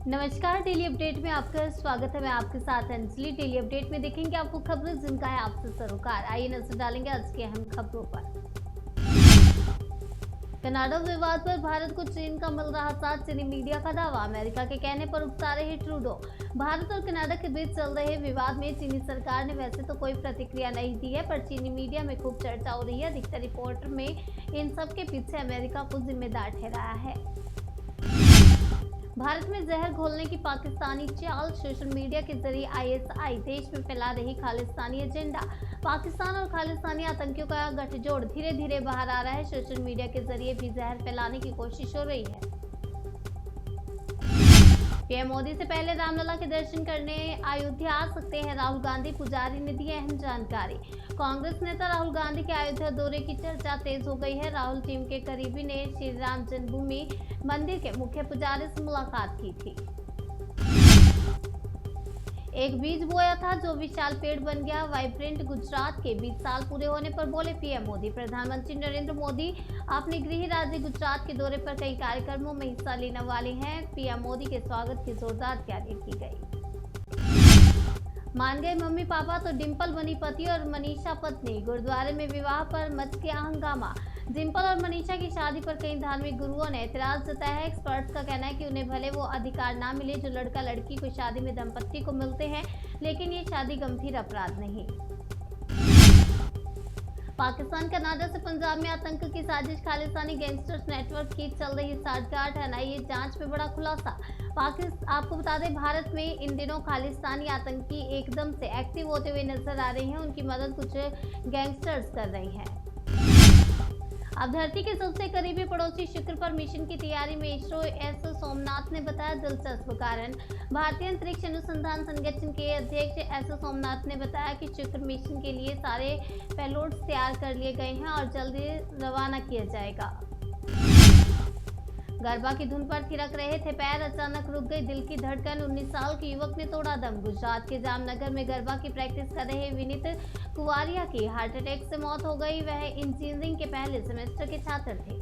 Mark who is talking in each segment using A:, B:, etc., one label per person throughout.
A: नमस्कार। Daily update में आपका स्वागत है। मैं आपके साथ अंजलि। डेली अपडेट में देखेंगे आपको खबरें जिनका है आपसे सरोकार। आइए नजर डालेंगे आज की अहम खबरों पर। कनाडा विवाद पर भारत को चीन का मिल रहा साथ, चीनी मीडिया का दावा। अमेरिका के कहने पर उकसा रहे ट्रूडो। भारत और कनाडा के बीच चल रहे विवाद में चीनी सरकार ने वैसे तो कोई प्रतिक्रिया नहीं दी है, पर चीनी मीडिया में खूब चर्चा हो रही है। अधिकतर रिपोर्टर में इन सब के पीछे अमेरिका को जिम्मेदार ठहराया है। भारत में जहर घोलने की पाकिस्तानी चाल, सोशल मीडिया के जरिए आईएसआई देश में फैला रही खालिस्तानी एजेंडा। पाकिस्तान और खालिस्तानी आतंकियों का गठजोड़ धीरे धीरे बाहर आ रहा है। सोशल मीडिया के जरिए भी जहर फैलाने की कोशिश हो रही है। पीएम मोदी से पहले रामलला के दर्शन करने अयोध्या आ सकते हैं राहुल गांधी, पुजारी ने दी अहम जानकारी। कांग्रेस नेता राहुल गांधी के अयोध्या दौरे की चर्चा तेज हो गई है। राहुल टीम के करीबी ने श्री राम जन्मभूमि मंदिर के मुख्य पुजारी से मुलाकात की थी। एक बीज बोया था जो विशाल पेड़ बन गया। वाइब्रेंट गुजरात के 20 साल पूरे होने पर बोले पीएम मोदी। प्रधानमंत्री नरेंद्र मोदी अपने गृह राज्य गुजरात के दौरे पर कई कार्यक्रमों में हिस्सा लेने वाले हैं। पीएम मोदी के स्वागत की जोरदार तैयारी की गई। मान गए मम्मी पापा तो डिंपल बनी पति और मनीषा पत्नी। गुरुद्वारे में विवाह पर मच गया हंगामा। डिंपल और मनीषा की शादी पर कई धार्मिक गुरुओं ने एतराज जताया है। एक्सपर्ट्स का कहना है कि उन्हें भले वो अधिकार ना मिले जो लड़का लड़की को शादी में दंपत्ति को मिलते हैं, लेकिन ये शादी गंभीर अपराध नहीं। पाकिस्तान कनाडा से पंजाब में आतंक की साजिश, खालिस्तानी गैंगस्टर्स नेटवर्क की चल रही साठगांठ। एनआईए जांच में बड़ा खुलासा। आपको बता दें, भारत में इन दिनों खालिस्तानी आतंकी एकदम से एक्टिव होते हुए नजर आ रहे हैं। उनकी मदद कुछ गैंगस्टर्स कर रही हैं। अब धरती के सबसे करीबी पड़ोसी शुक्र पर मिशन की तैयारी में इसरो एस सोमनाथ ने बताया दिलचस्प कारण। भारतीय अंतरिक्ष अनुसंधान संगठन के अध्यक्ष एस सोमनाथ ने बताया कि शुक्र मिशन के लिए सारे पेलोड्स तैयार कर लिए गए हैं और जल्दी रवाना किया जाएगा। गरबा की धुन पर थिरक रहे थे पैर, अचानक रुक गई दिल की धड़कन। 19 साल के युवक ने तोड़ा दम। गुजरात के जामनगर में गरबा की प्रैक्टिस कर रहे विनीत कुवारिया की हार्ट अटैक से मौत हो गई। वह इंजीनियरिंग के पहले सेमेस्टर के छात्र थे।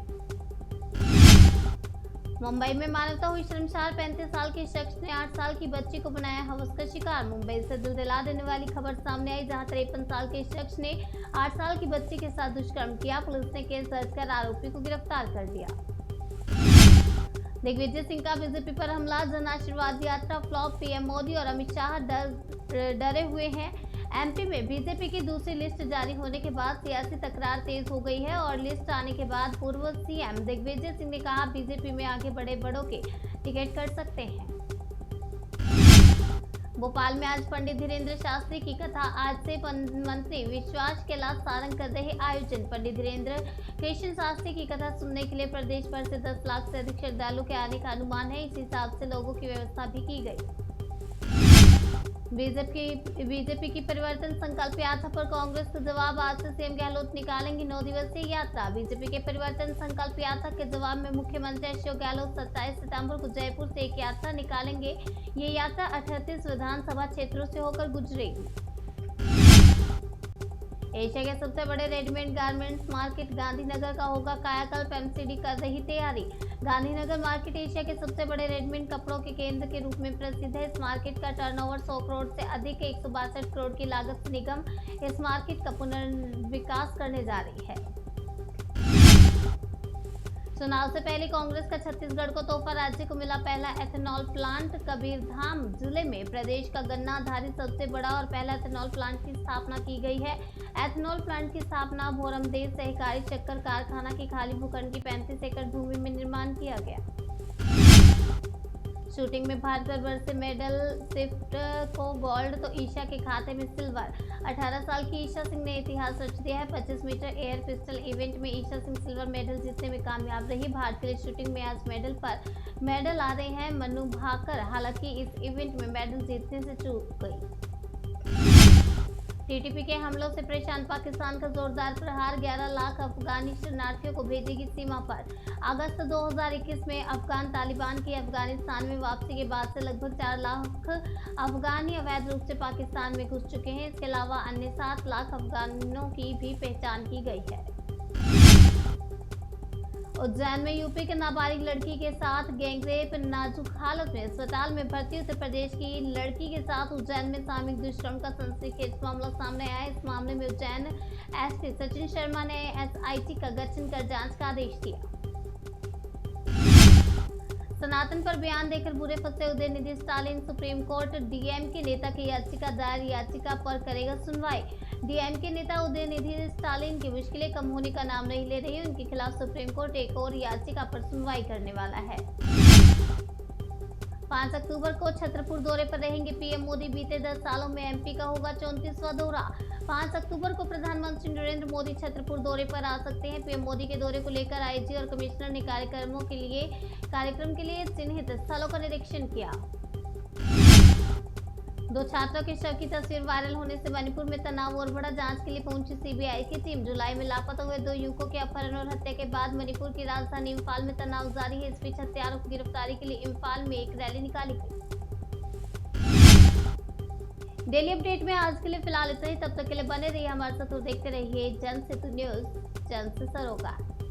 A: मुंबई में मानवता हुई शर्मसार। 35 साल के शख्स ने 8 साल की बच्ची को बनाया हवस का शिकार। मुंबई से दिल दिला देने वाली खबर सामने आई, जहां 53 साल के शख्स ने 8 साल की बच्ची के साथ दुष्कर्म किया। पुलिस ने केस दर्ज कर आरोपी को गिरफ्तार कर लिया। दिग्विजय सिंह का बीजेपी पर हमला, जन आशीर्वाद यात्रा फ्लॉप। पीएम मोदी और अमित शाह डरे हुए हैं। एमपी में बीजेपी की दूसरी लिस्ट जारी होने के बाद सियासी तकरार तेज हो गई है और लिस्ट आने के बाद पूर्व सीएम दिग्विजय सिंह ने कहा बीजेपी में आगे बड़े बड़ों के टिकट कर सकते हैं। भोपाल में आज पंडित धीरेन्द्र शास्त्री की कथा। आज से मंत्री विश्वास कैलाश सारंग कर रहे आयोजन। पंडित धीरेन्द्र कृष्ण शास्त्री की कथा सुनने के लिए प्रदेश भर से 10 लाख से अधिक श्रद्धालु के आने का अनुमान है। इस हिसाब से लोगों की व्यवस्था भी की गई। बीजेपी की परिवर्तन संकल्प यात्रा पर कांग्रेस का जवाब। आज से सीएम गहलोत निकालेंगे 9 दिवसीय यात्रा। बीजेपी के परिवर्तन संकल्प यात्रा के जवाब में मुख्यमंत्री अशोक गहलोत 27 सितंबर को जयपुर से एक यात्रा निकालेंगे। ये यात्रा 38 विधानसभा क्षेत्रों से होकर गुजरेगी। एशिया के सबसे बड़े रेडीमेड गारमेंट्स मार्केट गांधीनगर का होगा कायाकल्प। एमसीडी कर रही तैयारी। गांधीनगर मार्केट एशिया के सबसे बड़े रेडीमेड कपड़ों के केंद्र के रूप में प्रसिद्ध है। इस मार्केट का टर्नओवर 100 करोड़ से अधिक है। 162 करोड़ की लागत से निगम इस मार्केट का पुनर्विकास करने जा रही है। चुनाव से पहले कांग्रेस का छत्तीसगढ़ को तोहफा। राज्य को मिला पहला एथेनॉल प्लांट। कबीरधाम जिले में प्रदेश का गन्ना आधारित सबसे बड़ा और पहला एथेनॉल प्लांट की स्थापना की गई है। एथेनॉल प्लांट की स्थापना भोरमदेव सहकारी शक्कर कारखाना की खाली भूखंड की 35 एकड़ भूमि में निर्माण किया गया। शूटिंग में भारत बरसे मेडल, स्विफ्ट को गोल्ड तो ईशा के खाते में सिल्वर। 18 साल की ईशा सिंह ने इतिहास रच दिया है। 25 मीटर एयर पिस्टल इवेंट में ईशा सिंह सिल्वर मेडल जीतने में कामयाब रही। भारत के लिए शूटिंग में आज मेडल आ रहे हैं मनु भाकर। हालांकि इस इवेंट में मेडल जीतने से चूक गई। टीटीपी के हमलों से परेशान पाकिस्तान का जोरदार प्रहार। 11 लाख अफगानी शरणार्थियों को भेजेगी सीमा पर। अगस्त 2021 में अफगान तालिबान की अफगानिस्तान में वापसी के बाद से लगभग 4 लाख अफगानी अवैध रूप से पाकिस्तान में घुस चुके हैं। इसके अलावा अन्य 7 लाख अफगानों की भी पहचान की गई है। उज्जैन में यूपी के नाबालिग लड़की के साथ गैंगरेप, नाजुक हालत में अस्पताल में भर्ती उत्तर प्रदेश की लड़की के साथ उज्जैन में सामूहिक दुष्कर्म का सनसनीखेज मामला सामने आया। इस मामले में उज्जैन एसपी सचिन शर्मा ने एसआईटी का गठन कर जांच का आदेश दिया। सनातन पर बयान देकर बुरे फंसे Udhayanidhi Stalin, supreme court DMK नेता की याचिका दायर याचिका पर करेगा सुनवाई। डीएमके नेता उदयनिधि स्टालिन की मुश्किलें कम होने का नाम नहीं ले रही। उनके खिलाफ सुप्रीम कोर्ट एक और याचिका पर सुनवाई करने वाला है। 5 अक्टूबर को छतरपुर दौरे पर रहेंगे पीएम मोदी। बीते 10 सालों में एमपी का होगा 34वां दौरा। 5 अक्टूबर को प्रधानमंत्री नरेंद्र मोदी छतरपुर दौरे पर आ सकते हैं। पीएम मोदी के दौरे को लेकर आईजी और कमिश्नर ने कार्यक्रम के लिए चिन्हित स्थलों का निरीक्षण किया। 2 छात्रों के शव की तस्वीर वायरल होने से मणिपुर में तनाव और बढ़ा। जांच के लिए पहुंची सीबीआई की टीम। जुलाई में लापता हुए 2 युवकों के अपहरण और हत्या के बाद मणिपुर की राजधानी इम्फाल में तनाव जारी है। इस बीच हत्यारों की गिरफ्तारी के लिए इम्फाल में एक रैली निकाली गई। डेली अपडेट में आज के लिए फिलहाल इतना ही। तब तक के लिए बने रहिए हमारे साथ और देखते रहिए जनसेतु न्यूज, जन से सरोकार।